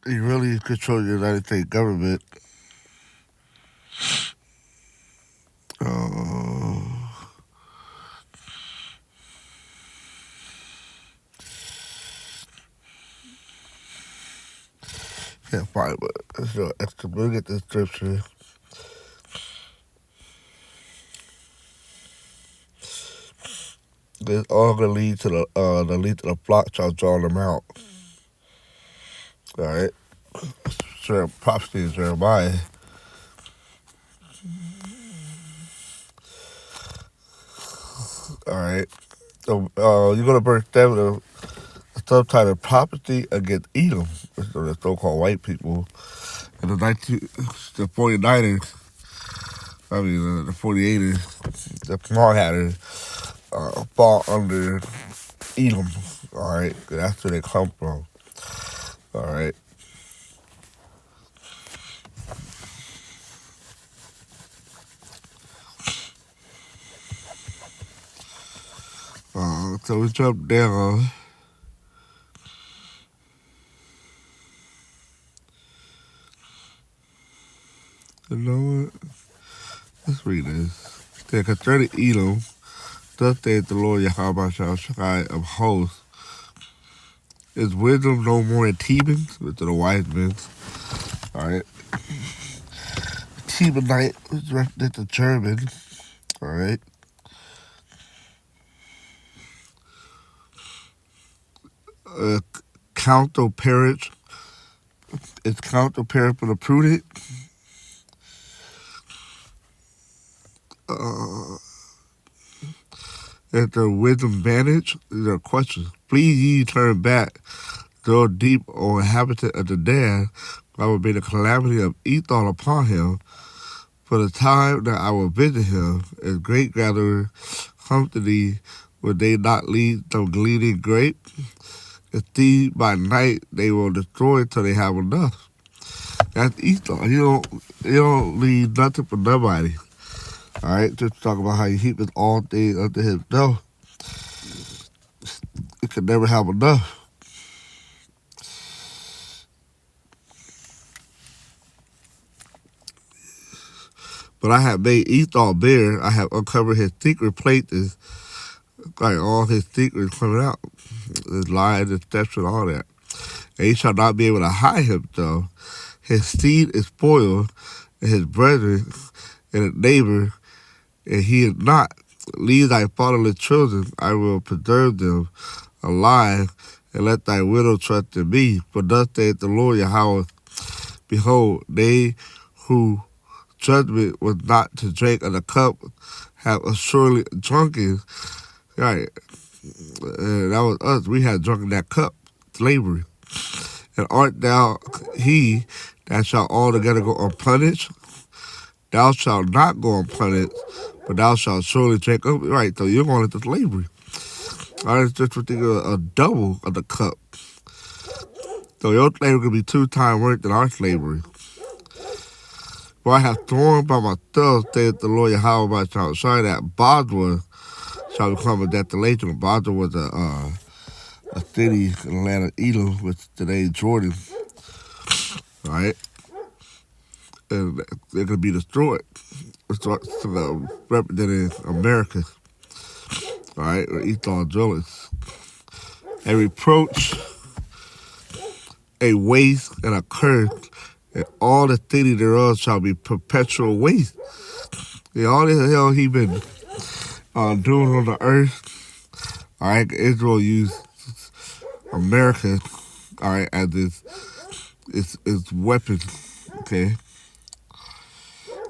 He really controls the United States government. Uh, Can't find, but it's no extra. Look at the description. It's all gonna lead to the flock shall draw them out. All right, sure. Prophecy is Jeremiah. All right. So you're gonna burn down the subtitle "Prophecy Against Edom," so the so-called white people, and the 49ers. I mean the 48ers, the small hatters, fall under Edom. All right, that's where they come from. All right. So we jump down. You know what? Let's read this. Then concerning Edom, thus saith the Lord Yahweh Shai of hosts, is wisdom no more in Tebans, which are the wise men. All right. Tebanite, which represents the German. All right. Uh, counter-parent. It's counter-parent for the prudent. Uh, At the wisdom vantage, these are questions. Please ye turn back, go deep, O inhabitant of the dead, I will bring the calamity of Ethol upon him. For the time that I will visit him, as great gatherer come to thee, will they not lead them gleaning grape? Indeed, by night they will destroy till they have enough. That's Esau. He don't leave nothing for nobody. All right, just talk about how he heapeth all things unto himself. He could never have enough. But I have made Esau bare. I have uncovered his secret places, like all his secrets coming out, his lies, his deception, all that. And he shall not be able to hide himself. His seed is spoiled, and his brethren and his neighbor, and he is not. Leave thy fatherless children, I will preserve them alive, and let thy widow trust in me. For thus saith the Lord Yahweh, behold, they who judgment was not to drink of the cup have assuredly drunken. Right, that was us. We had drunken that cup, slavery. And art thou he that shall altogether go unpunished? Thou shalt not go unpunished, but thou shalt surely drink up. Right, so you're going into slavery. All right, it's just a double of the cup. So your slavery could be 2 times worse than our slavery. For I have sworn by myself, saith the Lord Yahweh by Shai, that Basra shall become a desolation. Basra was a city in the land of Edom, which today is Jordan. All right, and it could be destroyed. It's representing America. All right, or Esau Jones. A reproach, a waste, and a curse, and all the city thereof shall be perpetual waste. Yeah, all the hell he been doing on the earth. All right, Israel used America, all right, as its weapon. Okay,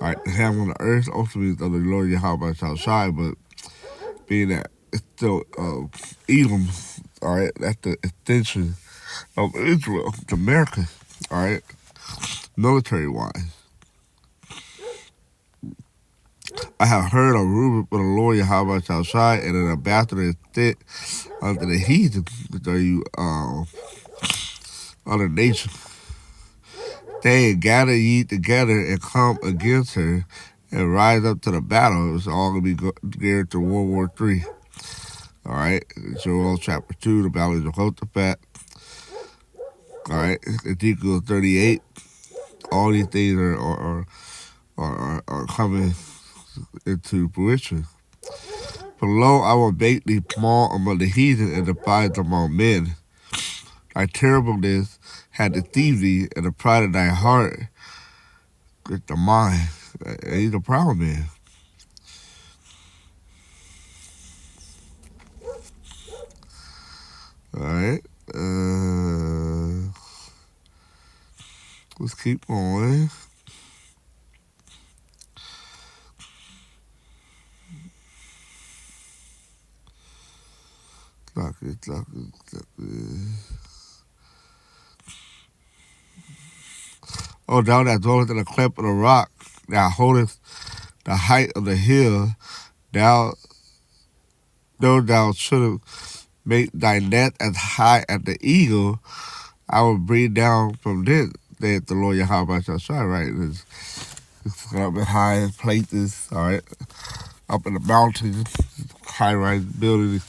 all right, the ham on the earth also means of the Lord Yahweh shall shine, but being that it's still Edom, all right, that's the extension of Israel, to America, all right, military wise. I have heard a rumor for the Lord Yahweh shall shine, and an ambassador is sent unto the heathen, which are you other nations. Saying, gather ye together and come against her and rise up to the battle. It's all gonna be geared to World War III. All right, Joel chapter 2, the battle of Jehoshaphat. All right, Ezekiel 38. All these things are coming into fruition. For lo, I will make thee small among the heathen and despised among men. Thy terribleness had deceived thee, and the pride of thy heart is the mind. He's a proud man. All right. Let's keep going. Lock it. Oh, thou that dwellest in the cleft of the rock, thou holdest the height of the hill, though thou shouldst make thy net as high as the eagle, I will bring down from this, saith the Lord Yahweh Shai, right? It's up in high places, all right? Up in the mountains, high-rise buildings,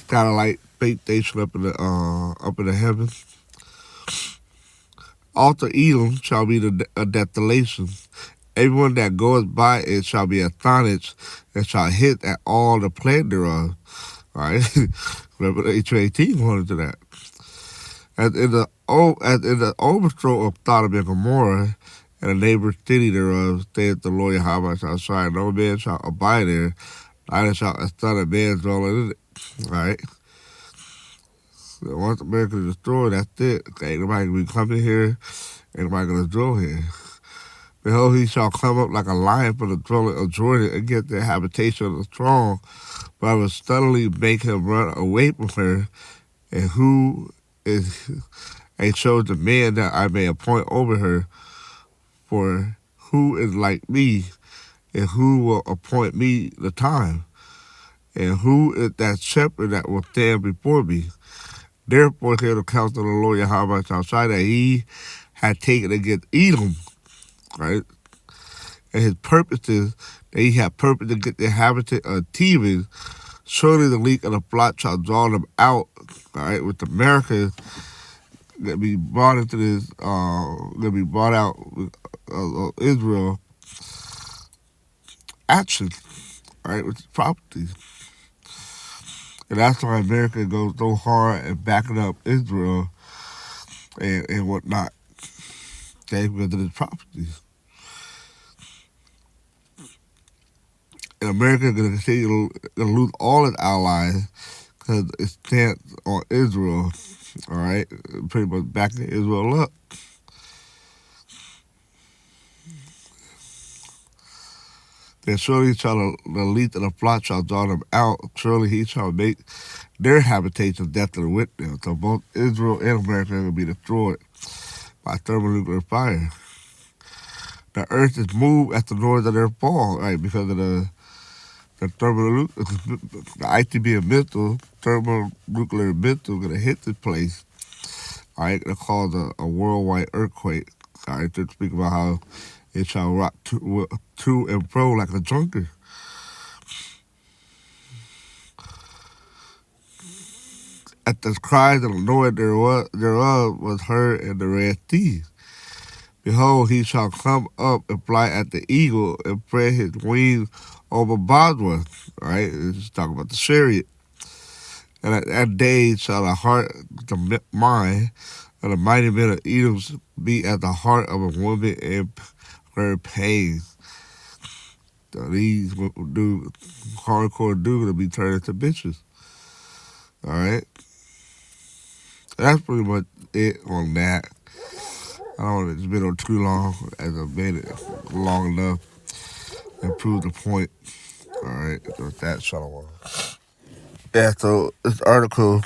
satellite space station up in the heavens. Also Edom shall be a desolation. Everyone that goeth by it shall be astonished and shall hit at all the plague thereof. All right? Remember the H18 wanted to that. As in the overthrow of Sodom and Gomorrah and the neighbor city thereof, saith the Lord Yahweh Shai, no man shall abide there, neither shall a son of man dwell in it. All right? So once America is destroyed, that's it. Okay, ain't nobody gonna be coming here, ain't nobody gonna dwell here. Behold, he shall come up like a lion from the dwelling of Jordan and get the habitation of the strong, but I will suddenly make him run away from her, and shows the man that I may appoint over her. For who is like me, and who will appoint me the time? And who is that shepherd that will stand before me? Therefore, hear the counsel of the Lord Yahweh Shai that he had taken against Edom, right? And his purposes, that he had purpose to get the inhabitant of Tebes. Surely the leak of the flock shall draw them out, all right, with America that be brought into this, that be brought out Israel action, right, with the properties. And that's why America goes so hard and backing up Israel and whatnot, okay, because of its properties. And America is going to continue to lose all its allies because it stands on Israel, all right, pretty much backing Israel up. Then surely shall the least of the flock shall draw them out. Surely he shall make their habitations desolate with them. So both Israel and America will be destroyed by thermonuclear fire. The earth is moved at the noise of their fall, right, because of the ICBM missile, thermonuclear missile, going to hit this place. All right, going to cause a worldwide earthquake. All right, to speak about how it shall rock to and fro like a drunkard. At the cries of the Lord thereof was heard in the Red Sea. Behold, he shall come up and fly at the eagle and spread his wings over Bosworth. Right? It's talking about the chariot. And at that day shall the heart, the mind of the mighty men of Edom be as the heart of a woman in her pain. So these hardcore dudes will be turned into bitches. All right? That's pretty much it on that. I don't want it's been on too long as I've made it long enough and prove the point. All right, so that's Shalom. Yeah, so this article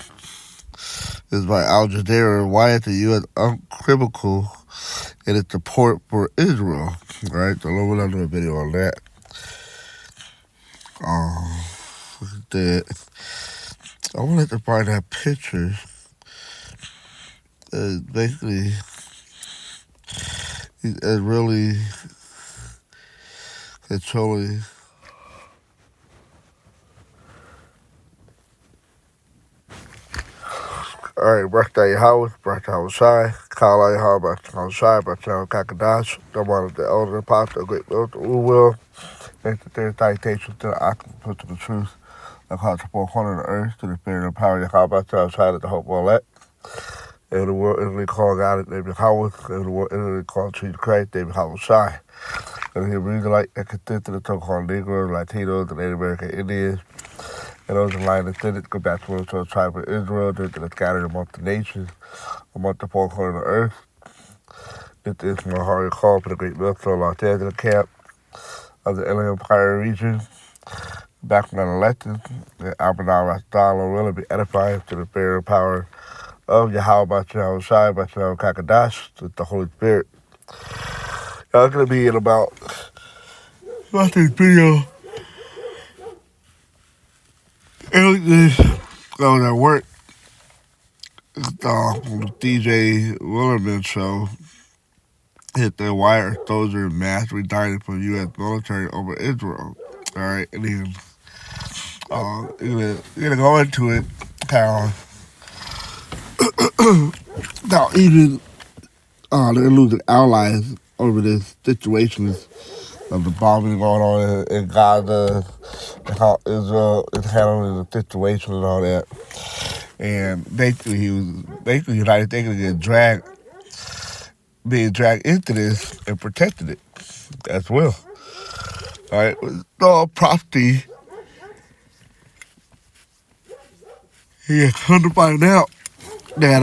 is by Al Jazeera. Why is the U.S. unequivocal in its support for Israel? All right, so we'll do a video on that. I wanted to find that picture. Basically, he's really controlling. All right, birthday Howard, birthday Shai, Kala Yahweh, birthday Shai, birthday Kakadash, the one of the elder apostle, great who will make the third citation to the octopus to the truth, across the four corners of the earth, to the spirit and power of Yahweh, Shai, the hope will elect. In the world, Italy called God, they be Howard, in the world, Italy called Jesus Christ, they be Howard Shai. And he really like that consist of the so-called Negroes, Latinos, the Native American Indians, and those in line descendants go back to the tribe of Israel, that are scattered amongst the nations, amongst the four corners of the earth. This is my hard call for the Great Millstone Los Angeles camp of the Inland Empire region. Back when elected, the Abraham Rastala will be edifying to the spirit and power of Yahweh Bashar Shai Bashar Kakadash, with the Holy Spirit. Y'all gonna be in about watch this video. This goes at work. DJ Willerman show hit the wire exposure mass redundant from U.S. military over Israel. All right, and he's gonna go into it how even they're losing allies over this situation of the bombing going on in Gaza and how Israel is handling the situation and all that. And basically, the United States was being dragged into this and protected it as well. All right, with all property, he had come to find out that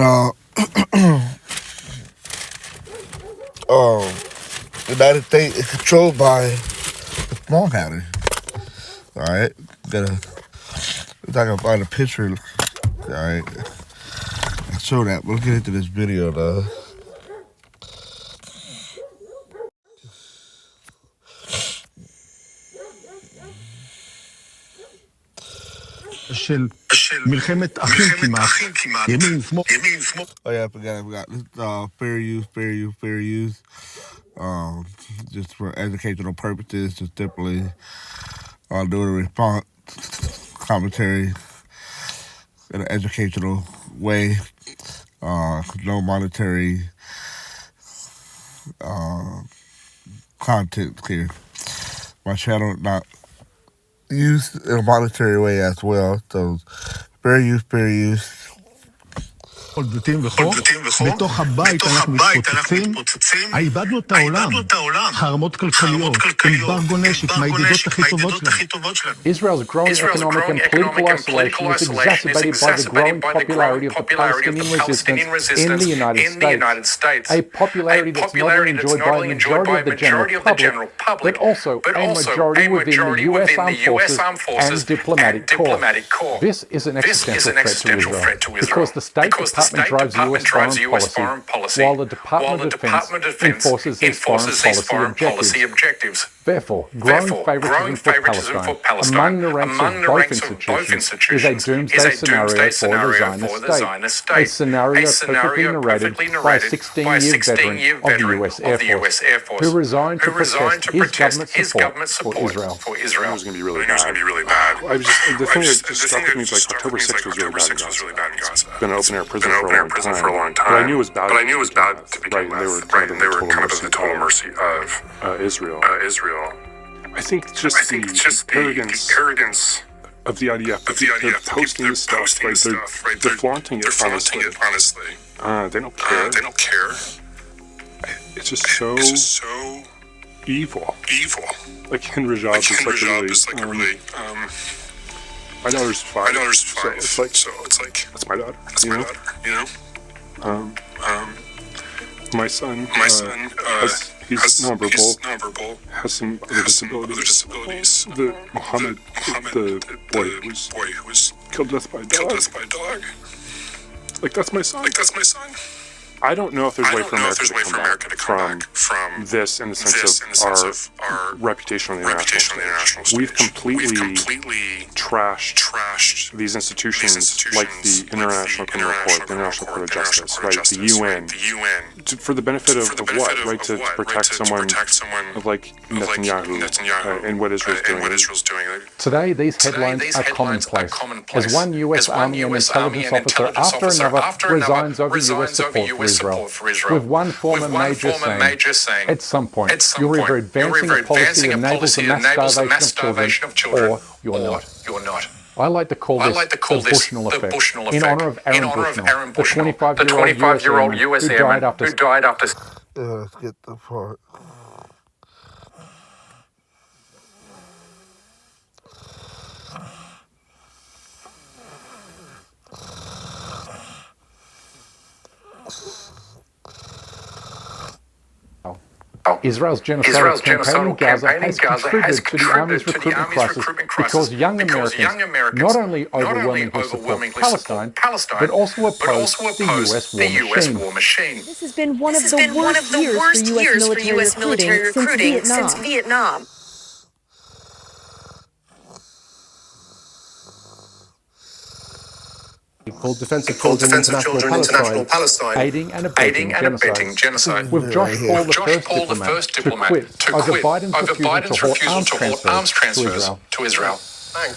the United States is controlled by the small hatters. All right, if I can find a picture. All right, I'll show that. We'll get into this video though. של מלחמת אחים כמעט, ימין, שמאל. Oh yeah, I forgot. This is fair use. Just for educational purposes, just simply doing a response commentary in an educational way. No monetary content here. My channel not used in a monetary way as well. So fair use. חולדותים וחור, בתוך הבית אנחנו מתפוצצים, איבדנו את העולם, חרמות כלכליות, אמברגו נשק, מהידידות הכי טובות שלנו. Israel's growing economic and political isolation is exacerbated by the growing popularity of the Palestinian resistance in the United States, a popularity that's not only enjoyed by a majority of the general public, but also a majority within the US Armed Forces and diplomatic corps. This is an existential threat to Israel, because the State Department drives US foreign policy, while the Department of Defense enforces its foreign policy objectives. Therefore, growing favoritism for Palestine among the ranks of both institutions is a doomsday scenario for the Zionist state, a scenario perfectly narrated by a 16-year veteran of the US Air Force who resigned to protest his government support for Israel. It was going to be really bad. The thing that just struck me was like October 6th was really bad in Gaza. Been an open-air prison for a long time. But I knew it was bad to begin with. Right, and they were kind of at the total mercy of Israel. I think it's just the arrogance of the IDF. They're posting this stuff, right? They're flaunting it, honestly. They don't care. It's just so evil. Like in Rajab is like a really. My daughter's 5. So it's like that's my daughter. You know. My son he's nonverbal, has some other disabilities. The Muhammad, the boy who was killed death by a dog. Like that's my son. I don't know if there's a way for America to come back from this in the sense of our reputation on the international stage. We've completely trashed these institutions like the International Criminal Court, the International Court of Justice, right? The UN. For the benefit of what? Right? To protect someone like Netanyahu and what Israel's doing. Today, these headlines are commonplace, as one US Army and intelligence officer after another resigns over US support for Israel, with one former major saying, at some point, you're either advancing a policy that enables the mass starvation of children, or you're not. I like to call this the Bushnell effect, in honor of Aaron Bushnell, the 25-year-old US airman who died after... Let's get the part. Israel's genocidal campaign in Gaza has contributed to the Army's recruitment crisis because young Americans not only overwhelmingly support Palestine, but also oppose the US war machine. This has been one of the worst years for US military recruiting since Vietnam. Called Defense of Children International Palestine, aiding and abetting genocide. With Josh Paul, the first diplomat, to quit over Biden's refusal to halt arms transfers to Israel.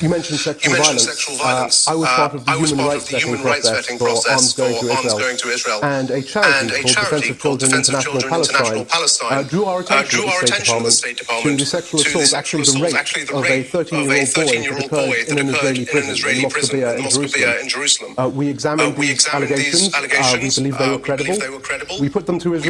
You mentioned sexual violence. I was part of the human rights vetting process for arms going to Israel. And a charity called Defense of Children International Palestine drew our attention at the State Department to the sexual assault, actually the rape of a 13-year-old boy that occurred in an Israeli prison in Moscovia in Jerusalem. We examined these allegations. We believe they were credible. We put them to the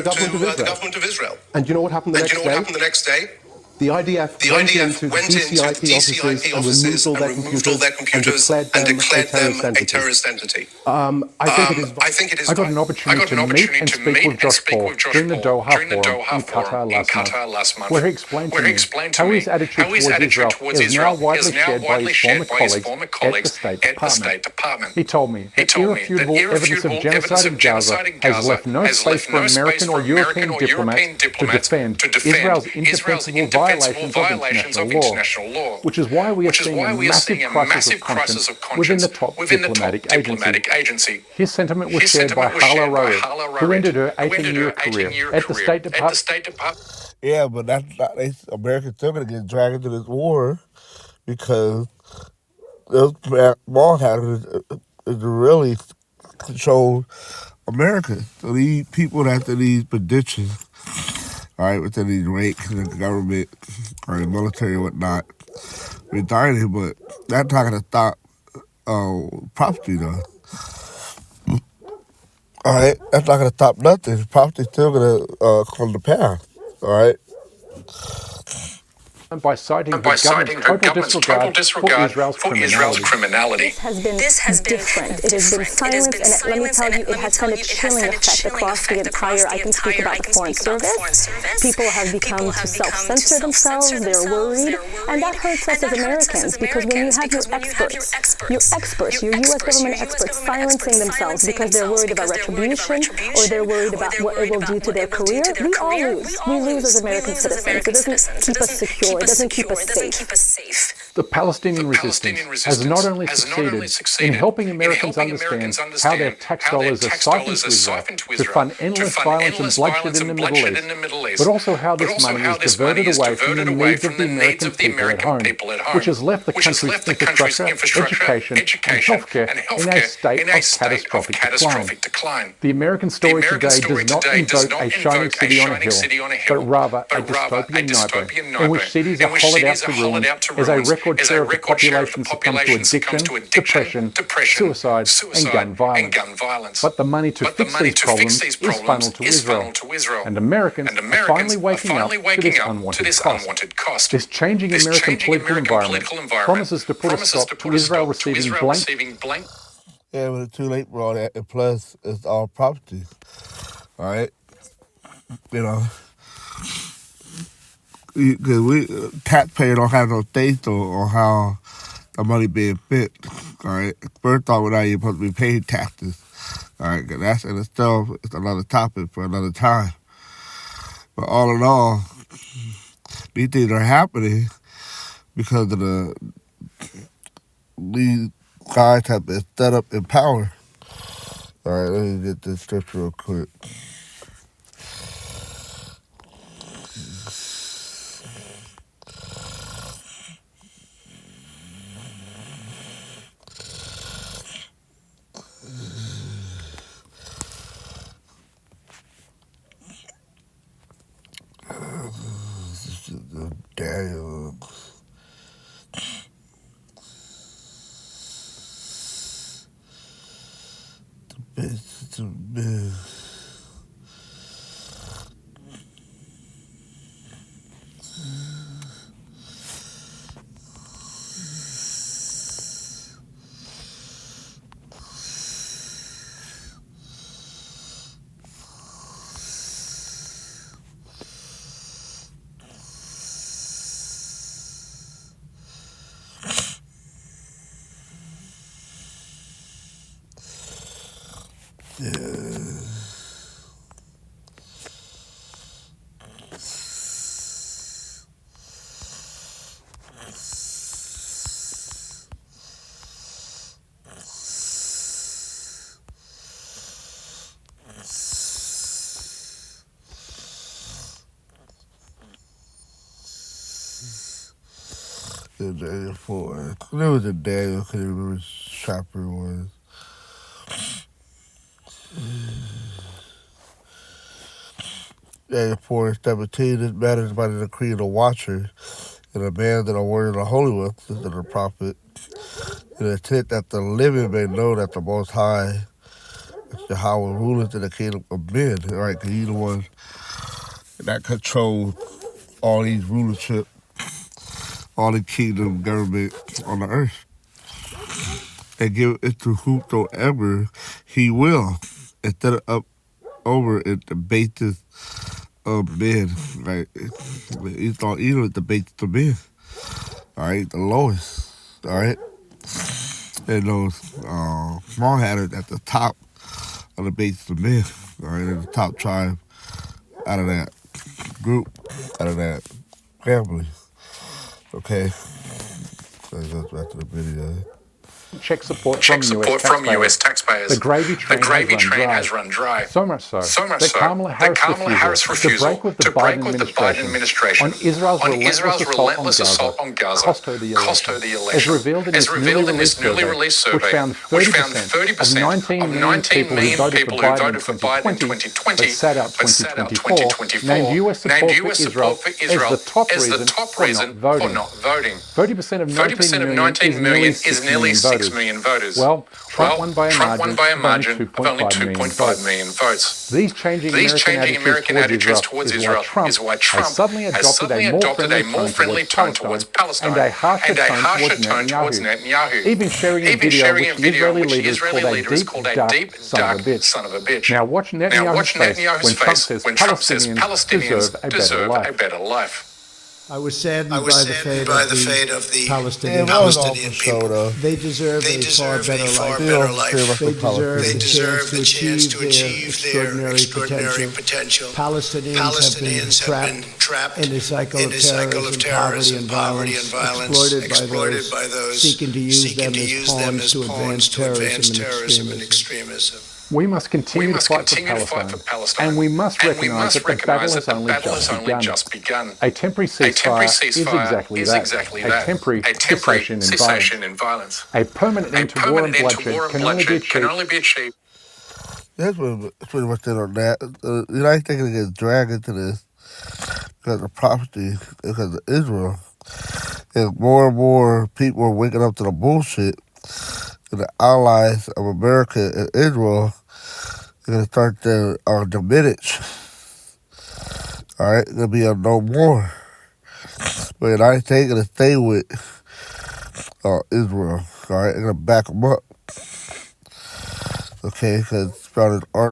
government of Israel. And you know what happened the next day? The IDF went into the DCIP offices and removed all their computers and declared them a terrorist entity. I think it is. I got an opportunity to meet and speak with Josh Paul during the Doha Forum in Qatar last month, where he explained to me how his attitude towards Israel is now widely shared by his former colleagues at the State Department. He told me that irrefutable evidence of genocide in Gaza has left no space for American or European diplomats to defend Israel's indefensible violations of international law, which is why we are seeing a massive crisis of conscience within the top diplomatic agency. His sentiment was shared by Hala Raed, who ended her 18-year career at the State Department. Yeah, but that's not, America's still going to get dragged into this war because those ball hackers really control America. So these people after these petitions, all right, within these ranks in the government or the military and whatnot, resigning, but that's not going to stop property, though. All right, that's not going to stop nothing. Property's still going to come to pass, all right? And by citing the government's total disregard for Israel's criminality. This has been different. It has been silenced, and let me tell you, it has had a chilling effect across the entire, I can speak about the Foreign Service. People have become to self-censor themselves, they're worried, and that hurts us as Americans, because when you have your US government experts silencing themselves because they're worried about retribution, or they're worried about what it will do to their career, we all lose. We lose as American citizens. It doesn't keep us secure. It doesn't keep us safe. The Palestinian resistance has not only succeeded in helping Americans understand how their tax dollars are siphoned to fund endless violence and bloodshed in the Middle East, but also how this money is diverted away from the needs of the American people at home, which has left the country's infrastructure, education, and healthcare in a state of catastrophic decline. The American story today does not invoke a shining city on a hill, but rather a dystopian nightmare in which cities are hollowed out to ruin as a record share of the population succumbs to addiction, depression, suicide, and gun violence. But the money to fix these problems is funneled to Israel, and Americans are finally waking up to this unwanted cost. This changing American political environment promises to put a stop to Israel receiving blank. Yeah, but it's too late for all that, and plus, it's our property, all right? You know, because we taxpayers don't have no say on how the money being spent. All right, first off, we're not even supposed to be paying taxes. All right, that's in itself. It's another topic for another time. But all in all, these things are happening because of these guys have been set up in power. All right, let me get this scripture real quick. Daniel. Daniel 4. There was a Daniel, I couldn't remember which chapter it was. Daniel 4:17. This matter is by the decree of the watcher, and a man that are worthy of the Holy One, this is the prophet, in the intent that the living may know that the Most High, Yahweh, ruleth in the kingdom of men. All right, because he's the one that controls all these rulership, all the kingdom government on the earth, and give it to whosoever he will, instead of up over it debates of men. Right, it's all evil debates the men. All right, the lowest. All right, and those small hatters at the top of the base of men. All right, they're the top tribe out of that group, out of that family. Okay, so it goes back to the video. Check support from US taxpayers. The gravy train has run dry. So much so that Kamala Harris refusal to break with the Biden administration on Israel's relentless assault on Gaza cost her the election. As revealed in this newly released survey, which found 30% of 19 million people who voted for Biden in 2020 but sat out 2024 named US support for Israel as the top reason for not voting. 30% of 19 million is nearly 6 million voters. Well, Trump won by a margin of only 2.5 million votes. These changing American attitudes towards Israel is why Trump has suddenly adopted a more friendly tone towards Palestine and a harsher tone towards Netanyahu, even sharing a video which the Israeli leader has called a deep, dark son of a bitch. Now watch Netanyahu's face when Trump says Palestinians deserve a better life. I was saddened by the fate of the Palestinian people. They deserve a far better life. They deserve the chance to achieve their extraordinary potential. Palestinians have been trapped in a cycle of terrorism, poverty, and violence, exploited by those seeking to use them as pawns to advance terrorism and extremism. We must continue to fight for Palestine, and we must recognise that the battle has only just begun. A temporary ceasefire is exactly that, a temporary cessation in violence. A permanent end to war and bloodshed can only be achieved. That's pretty much it on that. The United States gets dragged into this because of prophecy, because of Israel. And more people are waking up to the bullshit. And the allies of America and Israel are going to start to diminish. All right, going to be a no more. But the United States going to stay with Israel. All right, they're going to back them up. Okay, because it's about an art.